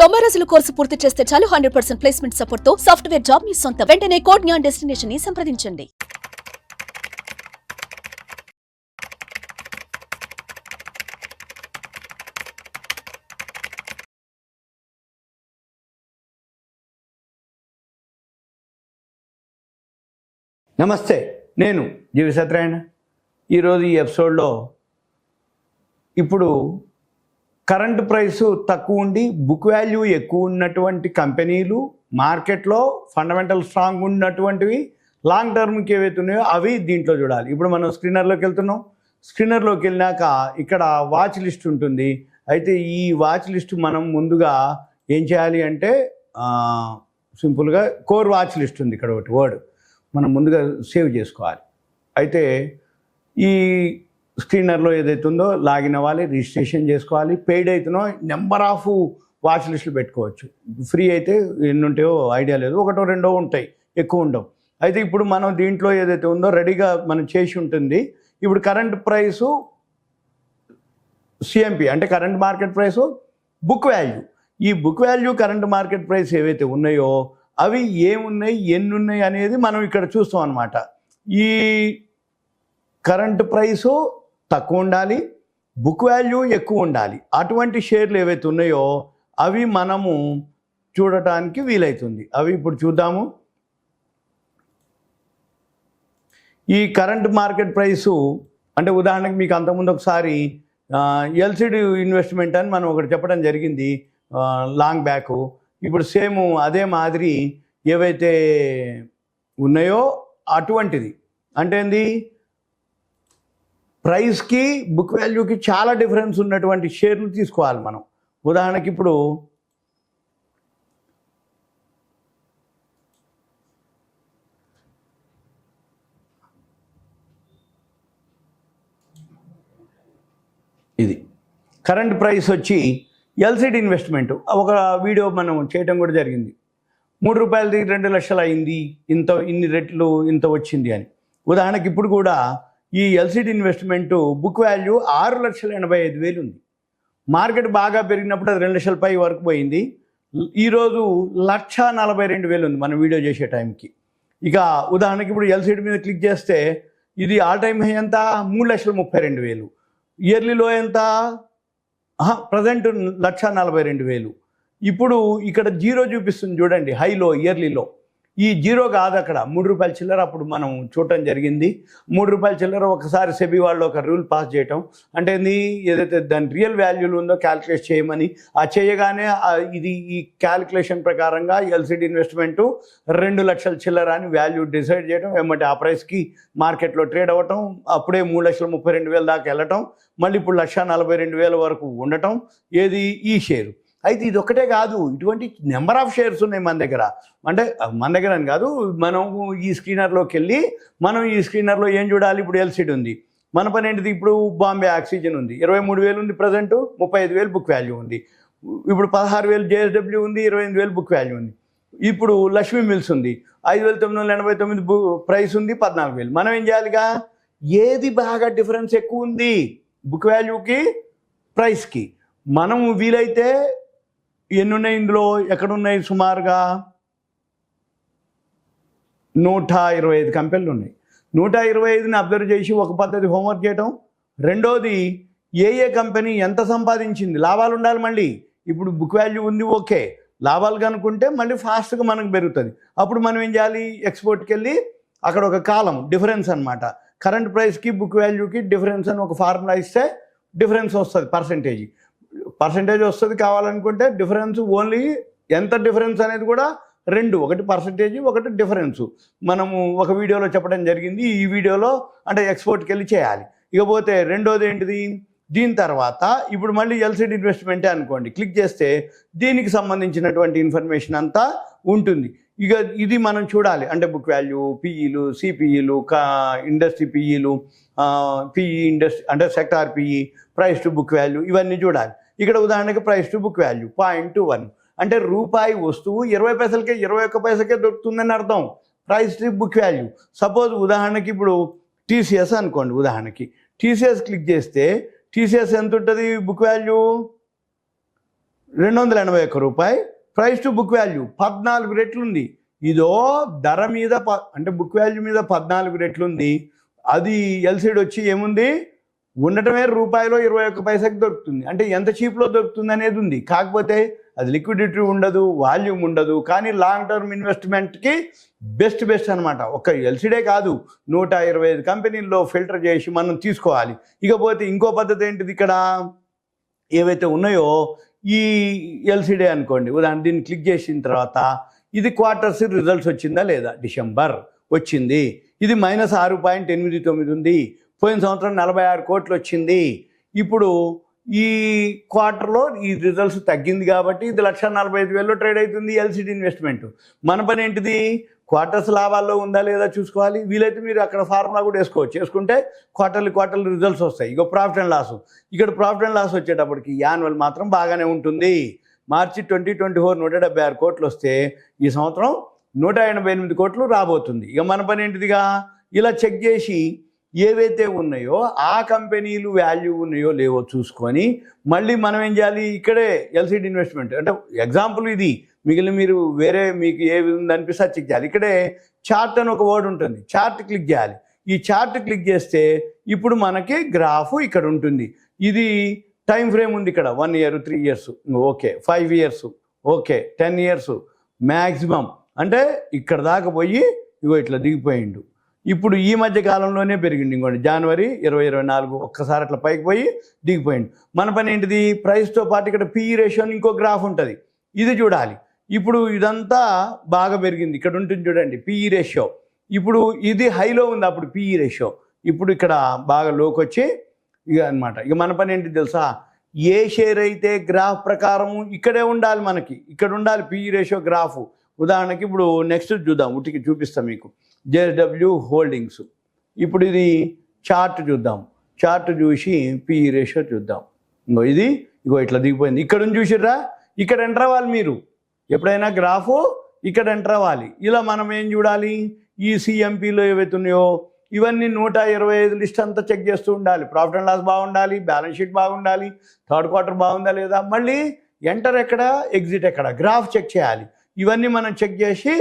90 రోజుల కోర్సు పూర్తి చేస్తే చాలు 100% ప్లేస్మెంట్ సపోర్ట్ తో సాఫ్ట్వేర్ జాబ్ మీ సొంతం. వెంటనే కోడ్ జ్ఞాన్ డెస్టినేషన్ ని సంప్రదించండి. నమస్తే, నేను జీవి సత్యనారాయణ. ఈరోజు ఈ ఎపిసోడ్లో ఇప్పుడు కరెంట్ ప్రైసు తక్కువ ఉండి బుక్ వాల్యూ ఎక్కువ ఉన్నటువంటి కంపెనీలు, మార్కెట్లో ఫండమెంటల్ స్ట్రాంగ్ ఉన్నటువంటివి, లాంగ్ టర్మ్కి ఏవైతే ఉన్నాయో అవి దీంట్లో చూడాలి. ఇప్పుడు మనం స్క్రీనర్లోకి వెళ్తున్నాం. స్క్రీనర్లోకి వెళ్ళినాక ఇక్కడ వాచ్ లిస్ట్ ఉంటుంది. అయితే ఈ వాచ్ లిస్ట్ మనం ముందుగా ఏం చేయాలి అంటే సింపుల్గా కోర్ వాచ్ లిస్ట్ ఉంది ఇక్కడ ఒకటి వర్డ్ మనం ముందుగా సేవ్ చేసుకోవాలి. అయితే ఈ స్క్రీనర్లో ఏదైతే ఉందో లాగిన్ అవ్వాలి, రిజిస్ట్రేషన్ చేసుకోవాలి. పెయిడ్ అయితేనో నెంబర్ ఆఫ్ వాచ్ లిస్టులు పెట్టుకోవచ్చు. ఫ్రీ అయితే ఎన్ని ఉంటాయో ఐడియా లేదు, ఒకటో రెండో ఉంటాయి, ఎక్కువ ఉండవు. అయితే ఇప్పుడు మనం దీంట్లో ఏదైతే ఉందో రెడీగా మనం చేసి ఉంటుంది. ఇప్పుడు కరెంట్ ప్రైసు సిఎంపి అంటే current market price, book value. ఈ book value current market price ఏవైతే ఉన్నాయో అవి ఏమున్నాయి, ఎన్ని ఉన్నాయి అనేది మనం ఇక్కడ చూస్తాం అన్నమాట. ఈ కరెంట్ ప్రైసు తక్కువ ఉండాలి, బుక్ వాల్యూ ఎక్కువ ఉండాలి. అటువంటి షేర్లు ఏవైతే ఉన్నాయో అవి మనము చూడటానికి వీలవుతుంది. అవి ఇప్పుడు చూద్దాము. ఈ కరెంట్ మార్కెట్ ప్రైసు అంటే ఉదాహరణకి మీకు అంతకుముందు ఒకసారి ఎల్సిడి ఇన్వెస్ట్మెంట్ అని మనం ఒకటి చెప్పడం జరిగింది లాంగ్ బ్యాక్. ఇప్పుడు సేమ్ అదే మాదిరి ఏవైతే ఉన్నాయో అటువంటిది అంటే ఏంది, ప్రైస్కి బుక్ వాల్యూకి చాలా డిఫరెన్స్ ఉన్నటువంటి షేర్లు తీసుకోవాలి మనం. ఉదాహరణకి ఇప్పుడు ఇది కరెంట్ ప్రైస్ వచ్చి ఎల్సిడి ఇన్వెస్ట్మెంట్ ఒక వీడియో మనం చేయడం కూడా జరిగింది. 3 రూపాయలది 2 లక్షలు అయింది, ఇన్ని రెట్లు ఇంత వచ్చింది అని. ఉదాహరణకి ఇప్పుడు కూడా ఈ ఎల్సిడి ఇన్వెస్ట్మెంటు బుక్ వాల్యూ 6,85,000 ఉంది. మార్కెట్ బాగా పెరిగినప్పుడు అది 2 లక్షల పై వరకు పోయింది. ఈరోజు 1,42,000 ఉంది మనం వీడియో చేసే టైంకి. ఇక ఉదాహరణకి ఇప్పుడు ఎల్సిడి మీద క్లిక్ చేస్తే ఇది ఆల్ టైమ్ హై ఎంత, 3,32,000. ఇయర్లీలో ఎంత, ప్రజెంట్ 1,42,000. ఇప్పుడు ఇక్కడ జీరో చూపిస్తుంది చూడండి, హైలో ఇయర్లీలో. ఈ జీరో కాదు, అక్కడ 3 రూపాయల చిల్లర అప్పుడు మనం చూడటం జరిగింది. 3 రూపాయల చిల్లర ఒకసారి సెబీ వాళ్ళు ఒక రూల్ పాస్ చేయటం అంటే ఏదైతే దాని రియల్ వాల్యూలు ఉందో క్యాలిక్యులేట్ చేయమని, ఆ చేయగానే ఇది ఈ క్యాలిక్యులేషన్ ప్రకారంగా ఎల్సిడి ఇన్వెస్ట్మెంటు 2 లక్షల చిల్లర అని వాల్యూ డిసైడ్ చేయడం, ఏమంటే ఆ ప్రైస్కి మార్కెట్లో ట్రేడ్ అవ్వటం, అప్పుడే 3,32,000 దాకా వెళ్ళటం, మళ్ళీ ఇప్పుడు 1,42,000 వరకు ఉండటం. ఏది ఈ షేరు. అయితే ఇది ఒక్కటే కాదు, ఇటువంటి నెంబర్ ఆఫ్ షేర్స్ ఉన్నాయి మన దగ్గర. అంటే మన దగ్గర అని కాదు, మనం ఈ స్క్రీనర్లోకి వెళ్ళి మనం ఈ స్క్రీనర్లో ఏం చూడాలి. ఇప్పుడు ఎల్సిడి ఉంది, మన పని ఏంటిది, ఇప్పుడు బాంబే ఆక్సిజన్ ఉంది, 23,000 ఉంది ప్రజెంట్, 35,000 బుక్ వాల్యూ ఉంది. ఇప్పుడు 16,000 జేఎస్డబ్ల్యూ ఉంది, 28,000 బుక్ వాల్యూ ఉంది. ఇప్పుడు లక్ష్మీ మిల్స్ ఉంది, 5,989 ప్రైస్ ఉంది, 14,000. మనం ఏం చేయాలిగా, ఏది బాగా డిఫరెన్స్ ఎక్కువ ఉంది బుక్ వాల్యూకి ప్రైస్కి, మనం వీలైతే ఎన్ని ఉన్నాయి ఇందులో, ఎక్కడున్నాయి, సుమారుగా 125 కంపెనీలు ఉన్నాయి. 125ని అబ్జర్వ్ చేసి ఒక పద్ధతి హోంవర్క్ చేయటం. రెండోది ఏ కంపెనీ ఎంత సంపాదించింది, లాభాలు ఉండాలి. మళ్ళీ ఇప్పుడు బుక్ వాల్యూ ఉంది, ఓకే, లాభాలు కనుక్కుంటే మళ్ళీ ఫాస్ట్గా మనకు పెరుగుతుంది. అప్పుడు మనం ఏం చేయాలి, ఎక్స్పోర్ట్కి వెళ్ళి అక్కడ ఒక కాలం డిఫరెన్స్ అనమాట, కరెంట్ ప్రైస్కి బుక్ వాల్యూకి డిఫరెన్స్ అని ఒక ఫార్ములా ఇస్తే డిఫరెన్స్ వస్తుంది, పర్సంటేజ్ వస్తుంది. కావాలనుకుంటే డిఫరెన్స్ ఓన్లీ ఎంత డిఫరెన్స్ అనేది కూడా 2, ఒకటి పర్సంటేజ్, ఒకటి డిఫరెన్సు మనము ఒక వీడియోలో చెప్పడం జరిగింది. ఈ వీడియోలో అంటే ఎక్స్పోర్ట్కి వెళ్ళి చేయాలి. ఇకపోతే రెండోది ఏంటిది, దీని తర్వాత ఇప్పుడు మళ్ళీ ఎల్సిడి ఇన్వెస్ట్మెంటే అనుకోండి, క్లిక్ చేస్తే దీనికి సంబంధించినటువంటి ఇన్ఫర్మేషన్ అంతా ఉంటుంది. ఇక ఇది మనం చూడాలి అంటే బుక్ వాల్యూ, పిఈలు, సిపిఈలు, ఇండస్ట్రీ పిఈలు, పిఈ ఇండస్ట్రీ అంటే sector PE, price to book value, ఇవన్నీ చూడాలి. ఇక్కడ ఉదాహరణకి ప్రైస్ టు బుక్ వాల్యూ 0.21 అంటే రూపాయి వస్తువు 20 పైసలకే 21 పైసలకే దొరుకుతుందని అర్థం. Price to book value. Suppose ఉదాహరణకి ఇప్పుడు టీసీఎస్ అనుకోండి, ఉదాహరణకి టీసీఎస్ క్లిక్ చేస్తే టీసీఎస్ ఎంత ఉంటుంది బుక్ వాల్యూ, 281 రూపాయి. ప్రైస్ టు బుక్ వాల్యూ 14 రెట్లు ఉంది. ఇదో ధర మీద అంటే బుక్ వాల్యూ మీద 14 రెట్లు ఉంది. అది ఎల్సీడీ వచ్చి ఏముంది, ఉండటమే రూపాయలో 21 పైసకి దొరుకుతుంది. అంటే ఎంత చీప్లో దొరుకుతుంది అనేది ఉంది. కాకపోతే అది లిక్విడిటీ ఉండదు, వాల్యూమ్ ఉండదు. కానీ లాంగ్ టర్మ్ ఇన్వెస్ట్మెంట్కి బెస్ట్ అనమాట. ఒక ఎల్సీడే కాదు, 125 కంపెనీల్లో ఫిల్టర్ చేసి మనం తీసుకోవాలి. ఇకపోతే ఇంకో పద్ధతి ఏంటిది, ఇక్కడ ఏవైతే ఉన్నాయో ఈ ఎల్సీడే అనుకోండి, ఉదాహరణ దీన్ని క్లిక్ చేసిన తర్వాత ఇది క్వార్టర్స్ రిజల్ట్స్ వచ్చిందా లేదా, డిసెంబర్ వచ్చింది. ఇది -6.89 ఉంది. పోయిన సంవత్సరం 46 కోట్లు వచ్చింది. ఇప్పుడు ఈ క్వార్టర్లో ఈ రిజల్ట్స్ తగ్గింది కాబట్టి ఇది 1,45,000లో ట్రేడ్ అవుతుంది ఎల్సీడీ ఇన్వెస్ట్మెంట్. మన పని ఏంటిది, క్వార్టర్స్ లాభాల్లో ఉందా లేదా చూసుకోవాలి. వీలైతే మీరు అక్కడ ఫార్ములా కూడా వేసుకోవచ్చు. వేసుకుంటే క్వార్టర్లీ రిజల్ట్స్ వస్తాయి. ఇక ప్రాఫిట్ అండ్ లాస్, ఇక్కడ ప్రాఫిట్ అండ్ లాస్ వచ్చేటప్పటికి యాన్యువల్ మాత్రం బాగానే ఉంటుంది. మార్చి 2024 176 కోట్లు వస్తే ఈ సంవత్సరం 188 కోట్లు రాబోతుంది. ఇక మన పని ఏంటిదిగా, ఇలా చెక్ చేసి ఏవైతే ఉన్నాయో ఆ కంపెనీలు వాల్యూ ఉన్నాయో లేవో చూసుకొని మళ్ళీ మనం ఏం చేయాలి, ఇక్కడే ఎల్సీడీ ఇన్వెస్ట్మెంట్ అంటే ఎగ్జాంపుల్ ఇది, మిగిలిన మీరు వేరే మీకు ఏ విధంగా అనిపిస్తే చెక్ చేయాలి. ఇక్కడే చార్ట్ అని ఒక వర్డ్ ఉంటుంది, చార్ట్ క్లిక్ చేయాలి. ఈ చార్ట్ క్లిక్ చేస్తే ఇప్పుడు మనకి గ్రాఫ్ ఇక్కడ ఉంటుంది. ఇది టైం ఫ్రేమ్ ఉంది, ఇక్కడ 1 year 3 years okay, 5 years okay, 10 years maximum. అంటే ఇక్కడ దాకా పోయి ఇగో ఇట్లా దిగిపోయిండు. ఇప్పుడు ఈ మధ్య కాలంలోనే పెరిగింది. ఇంకోటి జనవరి 2024 ఒక్కసారి అట్లా పైకి పోయి దిగిపోయింది. మన పని ఏంటిది, ప్రైస్తో పాటు ఇక్కడ పిఈ రేషియో అని ఇంకో గ్రాఫ్ ఉంటుంది, ఇది చూడాలి. ఇప్పుడు ఇదంతా బాగా పెరిగింది, ఇక్కడ ఉంటుంది చూడండి పిఈ రేషియో. ఇప్పుడు ఇది హైలో ఉంది అప్పుడు పిఈ రేషియో, ఇప్పుడు ఇక్కడ బాగా లోకి వచ్చి ఇక అనమాట. ఇక మన పని ఏంటి తెలుసా, ఏ షేర్ అయితే గ్రాఫ్ ప్రకారం ఇక్కడే ఉండాలి, మనకి ఇక్కడ ఉండాలి పిఈ రేషియో గ్రాఫ్. ఉదాహరణకి ఇప్పుడు నెక్స్ట్ చూద్దాం, ఉటికి చూపిస్తాం మీకు, జేఎస్డబ్ల్యూ హోల్డింగ్స్. ఇప్పుడు ఇది చార్ట్ చూద్దాం, చార్ట్ చూసి పిఈ రేషియో చూద్దాం. ఇగో ఇట్లా దిగిపోయింది. ఇక్కడ నుంచి చూసిర్రా, ఇక్కడ ఎంటర్ అవ్వాలి మీరు ఎప్పుడైనా గ్రాఫ్, ఇక్కడ ఎంటర్ అవ్వాలి. ఇలా మనం ఏం చూడాలి, ఈ సిఎంపీలో ఏవైతే ఉన్నాయో ఇవన్నీ 125 లిస్ట్ అంతా చెక్ చేస్తూ ఉండాలి. ప్రాఫిట్ అండ్ లాస్ బాగుండాలి, బ్యాలెన్స్ షీట్ బాగుండాలి, థర్డ్ క్వార్టర్ బాగుందా లేదా, మళ్ళీ ఎంటర్ ఎక్కడ, ఎగ్జిట్ ఎక్కడ, గ్రాఫ్ చెక్ చేయాలి. ఇవన్నీ మనం చెక్ చేసి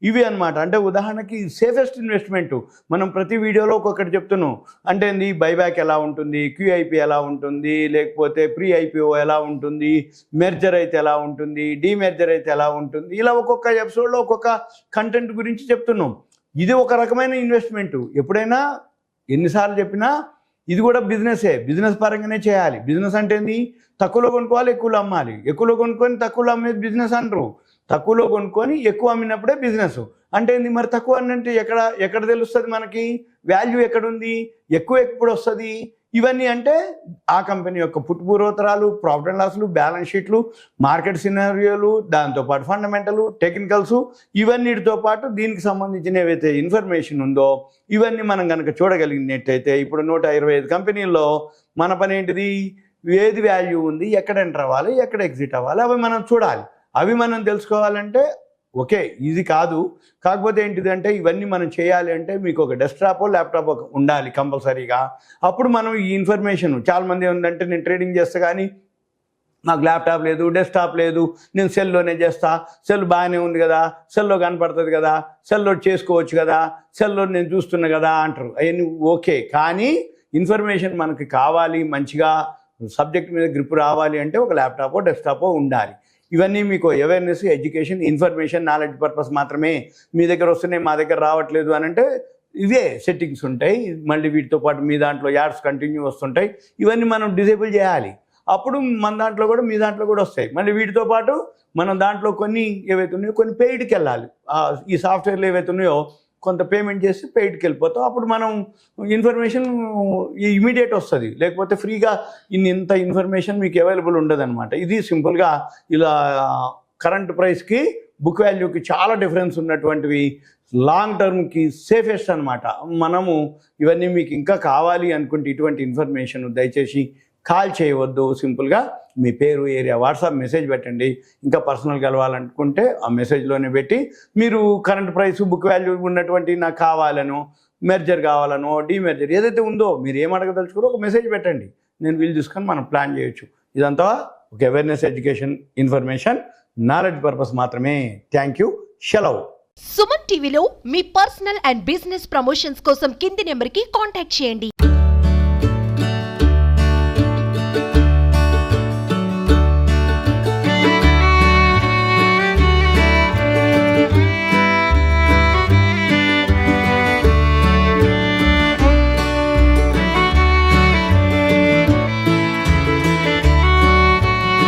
ఇవి అనమాట. అంటే ఉదాహరణకి సేఫెస్ట్ ఇన్వెస్ట్మెంట్ మనం ప్రతి వీడియోలో ఒక్కొక్కటి చెప్తున్నాం. అంటే బైబ్యాక్ ఎలా ఉంటుంది, క్యూఐపి ఎలా ఉంటుంది, లేకపోతే ప్రీ ఐపీఓ ఎలా ఉంటుంది, మెర్జర్ అయితే ఎలా ఉంటుంది, డీమెర్జర్ అయితే ఎలా ఉంటుంది, ఇలా ఒక్కొక్క ఎపిసోడ్లో ఒక్కొక్క కంటెంట్ గురించి చెప్తున్నాం. ఇది ఒక రకమైన ఇన్వెస్ట్మెంట్. ఎప్పుడైనా ఎన్నిసార్లు చెప్పినా ఇది కూడా బిజినెసే, బిజినెస్ పరంగానే చేయాలి. బిజినెస్ అంటే ఏంది, తక్కువలో కొనుక్కోవాలి, ఎక్కువలో అమ్మాలి. ఎక్కువలో కొనుక్కొని తక్కువలో అమ్మేది బిజినెస్ అంటారు. తక్కువలో కొనుక్కొని ఎక్కువ అమ్మినప్పుడే బిజినెస్. అంటే ఏంది మరి, తక్కువ అంటే ఎక్కడ తెలుస్తుంది మనకి, వాల్యూ ఎక్కడుంది, ఎక్కువ ఎప్పుడు వస్తుంది, ఇవన్నీ అంటే ఆ కంపెనీ యొక్క పుట్టుపూర్వోత్తరాలు, ప్రాఫిట్ అండ్ లాస్లు, బ్యాలెన్స్ షీట్లు, మార్కెట్ సినారియోలు, దాంతోపాటు ఫండమెంటల్, టెక్నికల్స్, ఇవన్నిటితో పాటు దీనికి సంబంధించిన ఏవైతే ఇన్ఫర్మేషన్ ఉందో ఇవన్నీ మనం కనుక చూడగలిగినట్టయితే ఇప్పుడు 125 కంపెనీల్లో మన పని ఏంటిది, ఏది వాల్యూ ఉంది, ఎక్కడ ఎంటర్ అవ్వాలి, ఎక్కడ ఎగ్జిట్ అవ్వాలి, అవి మనం చూడాలి. అవి మనం తెలుసుకోవాలంటే ఓకే ఇది కాదు. కాకపోతే ఏంటిది అంటే ఇవన్నీ మనం చేయాలి అంటే మీకు ఒక డెస్క్టాప్ ల్యాప్టాప్ ఉండాలి కంపల్సరీగా. అప్పుడు మనం ఈ ఇన్ఫర్మేషన్, చాలామంది ఏంటంటే నేను ట్రేడింగ్ చేస్తా కానీ నాకు ల్యాప్టాప్ లేదు, డెస్క్టాప్ లేదు, నేను సెల్లోనే చేస్తా, సెల్ బాగానే ఉంది కదా, సెల్లో కనపడుతుంది కదా, సెల్లో చేసుకోవచ్చు కదా, సెల్లో నేను చూస్తున్నా కదా అంటారు. అవన్నీ ఓకే, కానీ ఇన్ఫర్మేషన్ మనకి కావాలి, మంచిగా సబ్జెక్ట్ మీద గ్రిప్ రావాలి అంటే ఒక ల్యాప్టాపో డెస్క్టాపో ఉండాలి. ఇవన్నీ మీకు awareness, education, information, knowledge purpose మాత్రమే. మీ దగ్గర వస్తున్నాయి మా దగ్గర రావట్లేదు అని అంటే ఇవే సెట్టింగ్స్ ఉంటాయి. మళ్ళీ వీటితో పాటు మీ దాంట్లో యాడ్స్ కంటిన్యూ వస్తుంటాయి. ఇవన్నీ మనం డిసేబుల్ చేయాలి. అప్పుడు మన దాంట్లో కూడా మీ దాంట్లో కూడా వస్తాయి. మళ్ళీ వీటితో పాటు మనం దాంట్లో కొన్ని ఏవైతే ఉన్నాయో కొన్ని పెయిడ్కి వెళ్ళాలి. ఈ సాఫ్ట్వేర్లు ఏవైతే ఉన్నాయో కొంత పేమెంట్ చేసి పెయిడ్కి వెళ్ళిపోతాం. అప్పుడు మనం ఇన్ఫర్మేషన్ ఇమీడియట్ వస్తుంది, లేకపోతే ఫ్రీగా ఇంత ఇన్ఫర్మేషన్ మీకు అవైలబుల్ ఉండదు అనమాట. ఇది సింపుల్గా ఇలా కరెంట్ ప్రైస్కి బుక్ వాల్యూకి చాలా డిఫరెన్స్ ఉన్నటువంటివి, లాంగ్ టర్మ్కి సేఫెస్ట్ అనమాట. మనము ఇవన్నీ మీకు ఇంకా కావాలి అనుకుంటే ఇటువంటి ఇన్ఫర్మేషన్ దయచేసి కాల్ చేయవద్దు. సింపుల్గా మీ పేరు, ఏరియా, వాట్సాప్ మెసేజ్ పెట్టండి. ఇంకా పర్సనల్ కలవాలనుకుంటే ఆ మెసేజ్లోనే పెట్టి మీరు కరెంట్ ప్రైస్, బుక్ వాల్యూ ఉన్నటువంటి నాకు కావాలనో, మెర్జర్ కావాలనో, డీమెర్జర్ ఏదైతే ఉందో మీరు ఏం అడగదలుచుకోరో ఒక మెసేజ్ పెట్టండి. నేను వీలు చూసుకొని మనం ప్లాన్ చేయొచ్చు. ఇదంతా ఒక awareness, education, information, knowledge purpose మాత్రమే. Thank you. సెలవు. సుమన్ టీవీలో మీ పర్సనల్ అండ్ బిజినెస్ ప్రమోషన్స్ కోసం కింది నెంబర్కి కాంటాక్ట్ చేయండి.